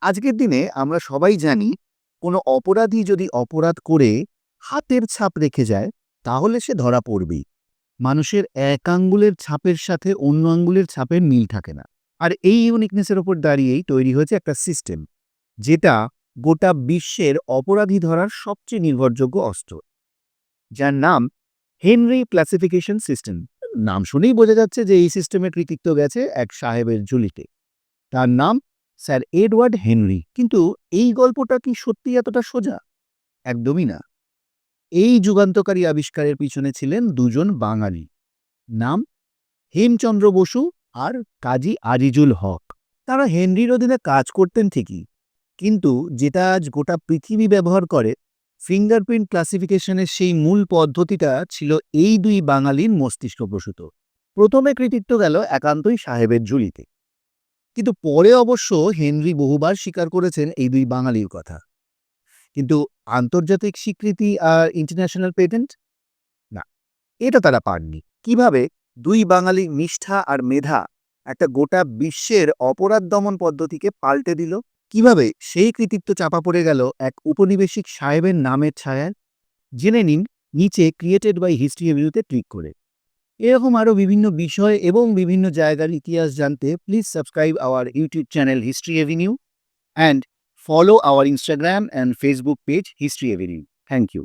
আজকের দিনে আমরা সবাই জানি কোনো অপরাধী যদি অপরাধ করে হাতের ছাপ রেখে যায় তাহলে সে ধরা পড়বেই। মানুষের এক আঙ্গুলের ছাপের সাথে অন্য আঙ্গুলের ছাপের মিল থাকে না। আর এই ইউনিকনেসের ওপর দাঁড়িয়েই তৈরি হয়েছে একটা সিস্টেম, যেটা গোটা বিশ্বের অপরাধী ধরার সবচেয়ে নির্ভরযোগ্য অস্ত্র, যার নাম হেনরি ক্লাসিফিকেশন সিস্টেম। নাম শুনেই বোঝা যাচ্ছে যে এই সিস্টেমের কৃতিত্ব গেছে এক সাহেবের ঝুলিতে। তার নাম স্যার এডওয়ার্ড হেনরি। কিন্তু এই গল্পটা কি সত্যি এতটা সোজা? একদমই না। এই যুগান্তকারী আবিষ্কারের পিছনে ছিলেন দুজন বাঙালি, নাম হেমচন্দ্র বসু আর কাজী আজিজুল হক। তারা হেনরির অধীনে কাজ করতেন ঠিকই, কিন্তু যেটা আজ গোটা পৃথিবী ব্যবহার করে, ফিঙ্গারপ্রিন্ট ক্লাসিফিকেশনের সেই মূল পদ্ধতিটা ছিল এই দুই বাঙালির মস্তিষ্কপ্রসূত। প্রথমে কৃতিত্ব গেল একান্তই সাহেবের ঝুলিতে, কিন্তু পরে অবশ্য হেনরি বহুবার স্বীকার করেছেন এই দুই বাঙালির কথা। কিন্তু আন্তর্জাতিক স্বীকৃতি আর ইন্টারন্যাশনাল পেটেন্ট, না, এটা তারা পাননি। কিভাবে দুই বাঙালি নিষ্ঠা আর মেধা একটা গোটা বিশ্বের অপরাধ দমন পদ্ধতিকে পাল্টে দিল? কিভাবে সেই কৃতিত্ব চাপা পড়ে গেল এক উপনিবেশিক সাহেবের নামের ছায়ায়? জেনে নিন নিচে ক্রিয়েটেড বাই হিস্ট্রি এভিনিউতে ক্লিক করে। এরকম আরও বিভিন্ন বিষয় এবং বিভিন্ন জায়গার ইতিহাস জানতে please subscribe our YouTube channel history Avenue and follow our Instagram and Facebook page History Avenue. Thank you.